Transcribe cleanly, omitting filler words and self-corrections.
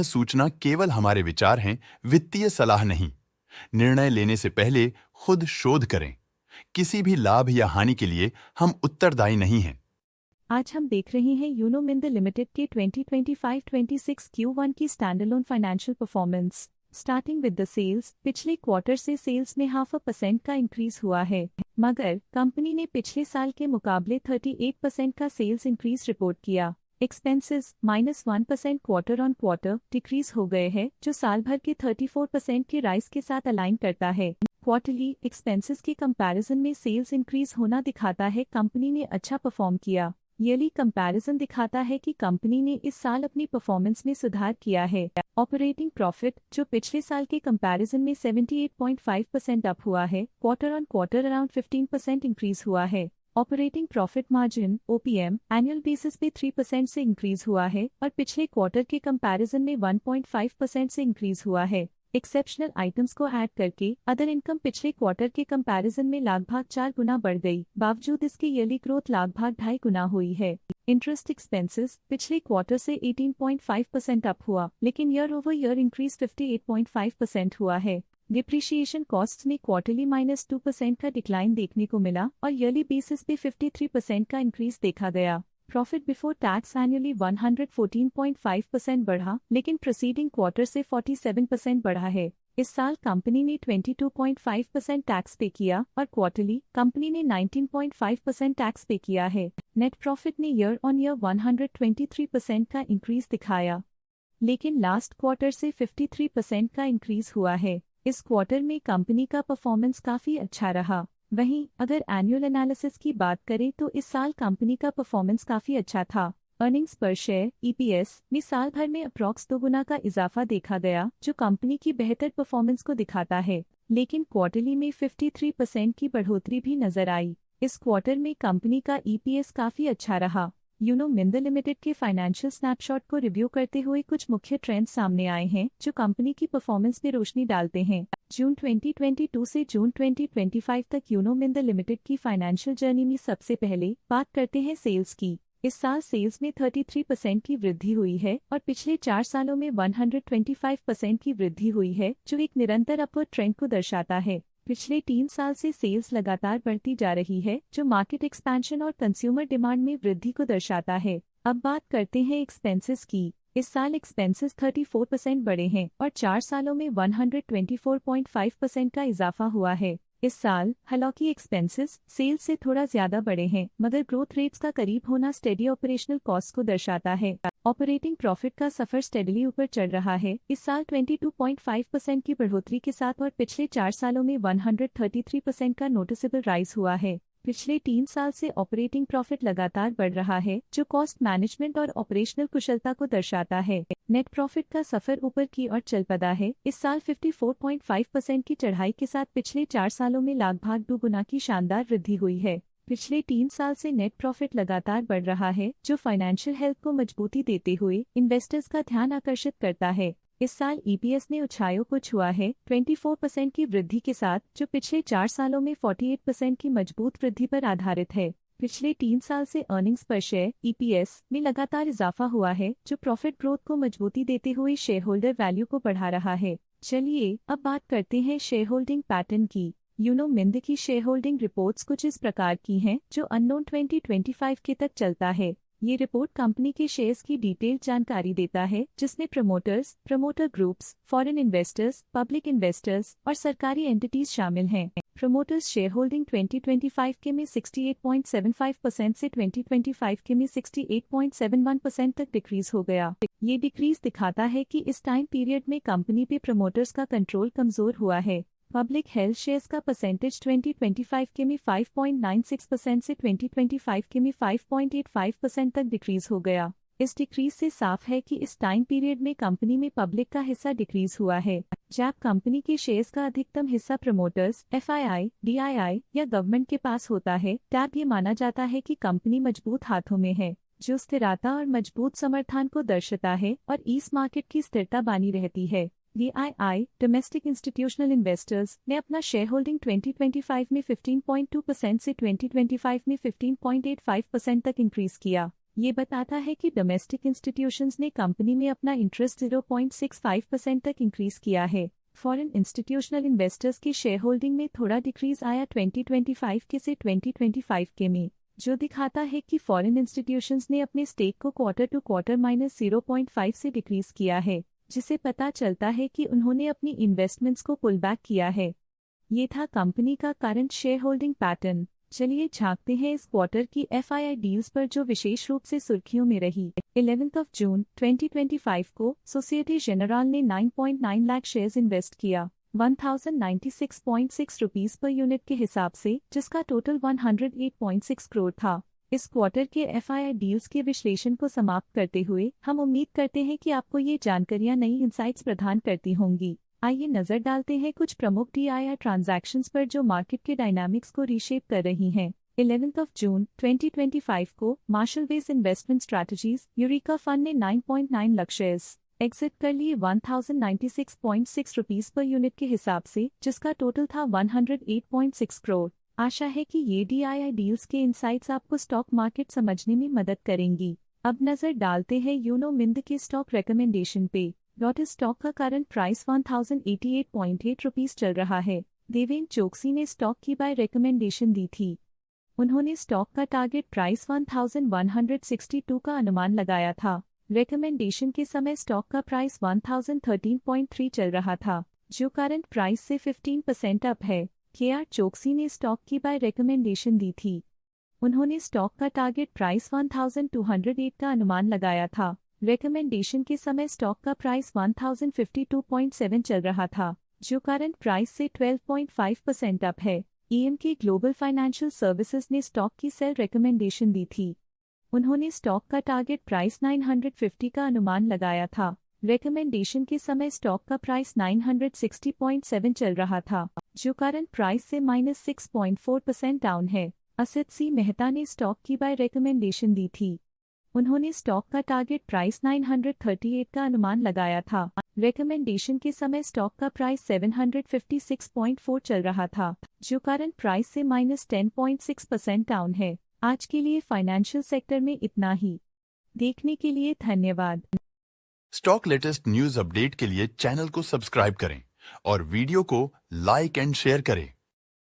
सूचना केवल हमारे विचार हैं, वित्तीय सलाह नहीं। निर्णय लेने से पहले खुद शोध करें। किसी भी लाभ या हानि के लिए हम उत्तरदायी नहीं हैं। आज हम देख रहे हैं यूनो मिंद लिमिटेड के 2025-26 Q1 की standalone financial performance. Starting with the sales, पिछले क्वार्टर से सेल्स में 0.5% का इंक्रीज हुआ है, मगर कंपनी ने पिछले साल के मुकाबले 38% का सेल्स इंक्रीज रिपोर्ट किया। Expenses -1% quarter on quarter decrease हो गए हैं, जो साल भर के 34% के राइज के साथ अलाइन करता है। क्वार्टरली एक्सपेंसेस के कंपैरिजन में सेल्स इंक्रीज होना दिखाता है कंपनी ने अच्छा परफॉर्म किया। ईयरली कंपैरिजन दिखाता है कि कंपनी ने इस साल अपनी परफॉर्मेंस में सुधार किया है। ऑपरेटिंग प्रॉफिट, जो पिछले साल के कंपैरिजन में 78.5% अप हुआ है, quarter on quarter around 15% increase हुआ है। Operating profit margin (OPM) annual basis पे 3% से इंक्रीज हुआ है और पिछले क्वार्टर के कंपैरिजन में 1.5% से इंक्रीज हुआ है। एक्सेप्शनल आइटम्स को ऐड करके अदर इनकम पिछले क्वार्टर के कंपैरिजन में लगभग 4 गुना बढ़ गई, बावजूद इसके ईयरली ग्रोथ लगभग 2.5 गुना हुई है। इंटरेस्ट एक्सपेंसेस पिछले क्वार्टर से 18.5% अप हुआ, लेकिन ईयर ओवर ईयर इंक्रीज 58.5% हुआ है। डिप्रिशिएशन कॉस्ट में क्वार्टरली -2% का डिक्लाइन देखने को मिला और ईयरली बेसिस पे 53% का इंक्रीज देखा गया। प्रॉफिट बिफोर टैक्स एनुअली 114.5% बढ़ा, लेकिन प्रीसीडिंग क्वार्टर से 47% बढ़ा है। इस साल कंपनी ने 22.5% टैक्स पे किया और क्वार्टरली कंपनी ने 19.5% टैक्स पे किया है। नेट प्रॉफिट ने ईयर ऑन ईयर 123% का इंक्रीज दिखाया, लेकिन लास्ट क्वार्टर से 53% का इंक्रीज हुआ है। इस क्वार्टर में कंपनी का परफॉर्मेंस काफी अच्छा रहा। वहीं अगर एनुअल एनालिसिस की बात करें तो इस साल कंपनी का परफॉर्मेंस काफी अच्छा था। अर्निंग्स पर शेयर (EPS) में साल भर में अप्रॉक्स 2 गुना का इजाफा देखा गया, जो कंपनी की बेहतर परफॉर्मेंस को दिखाता है। लेकिन क्वार्टरली में 53% की बढ़ोतरी भी नजर आई। इस क्वार्टर में कंपनी का EPS काफी अच्छा रहा। यूनो मिंद लिमिटेड के फाइनेंशियल स्नैपशॉट को रिव्यू करते हुए कुछ मुख्य ट्रेंड्स सामने आए हैं, जो कंपनी की परफॉर्मेंस में रोशनी डालते हैं। जून 2022 से जून 2025 तक यूनो मिंद लिमिटेड की फाइनेंशियल जर्नी में सबसे पहले बात करते हैं सेल्स की। इस साल सेल्स में 33% की वृद्धि हुई है और पिछले 4 सालों में 125% की वृद्धि हुई है, जो एक निरंतर अपवर्ड ट्रेंड को दर्शाता है। पिछले 3 साल से सेल्स लगातार बढ़ती जा रही है, जो मार्केट एक्सपेंशन और कंज्यूमर डिमांड में वृद्धि को दर्शाता है। अब बात करते हैं एक्सपेंसेस की। इस साल एक्सपेंसेस 34% बढ़े हैं और 4 सालों में 124.5% का इजाफा हुआ है। इस साल हालांकि एक्सपेंसेस सेल्स से थोड़ा ज्यादा बढ़े हैं, मगर ग्रोथ रेट्स का करीब होना स्टेडी ऑपरेशनल कॉस्ट को दर्शाता है। ऑपरेटिंग प्रॉफिट का सफर स्टेडली ऊपर चढ़ रहा है, इस साल 22.5% की बढ़ोतरी के साथ और पिछले 4 सालों में 133% का नोटिसेबल राइज हुआ है। पिछले 3 साल से ऑपरेटिंग प्रॉफिट लगातार बढ़ रहा है, जो कॉस्ट मैनेजमेंट और ऑपरेशनल कुशलता को दर्शाता है। नेट प्रॉफिट का सफर ऊपर की ओर चल पड़ा है, इस साल 54.5% की चढ़ाई के साथ पिछले 4 सालों में लगभग 2 गुना की शानदार वृद्धि हुई है। पिछले 3 साल से नेट प्रॉफिट लगातार बढ़ रहा है, जो फाइनेंशियल हेल्थ को मजबूती देते हुए इन्वेस्टर्स का ध्यान आकर्षित करता है। इस साल EPS ने ऊंचाइयों को छुआ है 24% की वृद्धि के साथ, जो पिछले 4 सालों में 48% की मजबूत वृद्धि पर आधारित है। पिछले 3 साल से अर्निंग्स पर शेयर (EPS) में लगातार इजाफा हुआ है, जो प्रॉफिट ग्रोथ को मजबूती देते हुए शेयर होल्डर वैल्यू को बढ़ा रहा है। चलिए अब बात करते हैं शेयर होल्डिंग पैटर्न की। यूनो मिंद की शेयर होल्डिंग रिपोर्ट्स कुछ इस प्रकार की हैं, जो अननोन 2025 के तक चलता है। ये रिपोर्ट कंपनी के शेयर्स की डिटेल्ड जानकारी देता है, जिसमें promoters, promoter groups, foreign investors, public investors और सरकारी एंटिटीज शामिल हैं। प्रमोटर्स शेयर होल्डिंग 2025 के में 68.75% से 2025 के में 68.71% तक डिक्रीज हो गया। ये डिक्रीज दिखाता है कि इस टाइम पीरियड में कंपनी पे प्रमोटर्स का कंट्रोल कमजोर हुआ है। पब्लिक हेल्थ शेयर्स का परसेंटेज 2025 के में 5.96% से 2025 के में 5.85% तक डिक्रीज हो गया। इस डिक्रीज से साफ है कि इस टाइम पीरियड में कंपनी में पब्लिक का हिस्सा डिक्रीज हुआ है। जब कंपनी के शेयर्स का अधिकतम हिस्सा प्रमोटर्स, FII, DII या गवर्नमेंट के पास होता है, तब ये माना जाता है कि कंपनी मजबूत हाथों में है, जो स्थिरता और मजबूत समर्थन को दर्शाता है और इस मार्केट की स्थिरता बनी रहती है। DII डोमेस्टिक इंस्टीट्यूशनल इन्वेस्टर्स ने अपना शेयर होल्डिंग 2025 में 15.2% से 2025 में 15.85% तक इंक्रीज किया। ये बताता है कि डोमेस्टिक इंस्टीट्यूशंस ने कंपनी में अपना इंटरेस्ट 0.65% तक इंक्रीज किया है। फॉरेन इंस्टीट्यूशनल इन्वेस्टर्स की शेयर होल्डिंग में थोड़ा डिक्रीज आया 2025 के से 2025 के में, जो दिखाता है कि फॉरेन इंस्टीट्यूशंस ने अपने स्टेक को क्वार्टर टू क्वार्टर -0.5 से डिक्रीज किया है, जिसे पता चलता है कि उन्होंने अपनी इन्वेस्टमेंट्स को पुल बैक किया है। ये था कंपनी का करंट शेयर होल्डिंग पैटर्न। चलिए झांकते हैं इस क्वार्टर की FII डील्स पर जो विशेष रूप से सुर्खियों में रही। 11 जून 2025 को सोसाइटी जेनरल ने 9.9 लाख शेयर्स इन्वेस्ट किया 1096.6 रुपीस पर यूनिट के हिसाब से, जिसका टोटल 108.6 करोड़ था। इस क्वार्टर के FII डील्स के विश्लेषण को समाप्त करते हुए हम उम्मीद करते हैं कि आपको ये जानकारियां नई इंसाइट्स प्रदान करती होंगी। आइए नजर डालते हैं कुछ प्रमुख DII ट्रांजैक्शंस पर जो मार्केट के डायनामिक्स को रीशेप कर रही हैं। 11 जून 2025 को मार्शल वेस इन्वेस्टमेंट स्ट्रैटेजीज यूरेका फंड ने 9.9 लाख शेयर्स एग्जिट कर लिए 1096.6 रुपीस पर यूनिट के हिसाब से, जिसका टोटल था 108.6 करोड़। आशा है कि ये DII डील्स के इंसाइट्स आपको स्टॉक मार्केट समझने में मदद करेंगी। अब नजर डालते हैं यूनो मिंद के स्टॉक रिकमेंडेशन पे। इस स्टॉक का करंट प्राइस 1088.8 रुपीस चल रहा है। देवेंद्र चोकसी ने स्टॉक की बाय रिकमेंडेशन दी थी। उन्होंने स्टॉक का टारगेट प्राइस 1162 का अनुमान लगाया था। रिकमेंडेशन के समय स्टॉक का प्राइस 1013.3 चल रहा था, जो करंट प्राइस से 15% अप है। KR चोकसी ने स्टॉक की बाय रिकमेंडेशन दी थी। उन्होंने स्टॉक का टारगेट प्राइस 1208 का अनुमान लगाया था। रिकमेंडेशन के समय स्टॉक का प्राइस 1052.7 चल रहा था, जो करंट प्राइस से 12.5% अप है। EMK ग्लोबल फाइनेंशियल सर्विसेज ने स्टॉक की सेल रिकमेंडेशन दी थी। उन्होंने स्टॉक का टारगेट प्राइस 950 का अनुमान लगाया था। रिकमेंडेशन के समय स्टॉक का प्राइस 960.7 चल रहा था, जो करंट प्राइस से -6.4% डाउन है। असित सी मेहता ने स्टॉक की बाय रिकमेंडेशन दी थी। उन्होंने स्टॉक का टारगेट प्राइस 938 का अनुमान लगाया था। रिकमेंडेशन के समय स्टॉक का प्राइस 756.4 चल रहा था, जो करंट प्राइस से -10.6% डाउन है। आज के लिए फाइनेंशियल सेक्टर में इतना ही। देखने के लिए धन्यवाद। स्टॉक लेटेस्ट न्यूज अपडेट के लिए चैनल को सब्सक्राइब करें और वीडियो को लाइक एंड शेयर करें।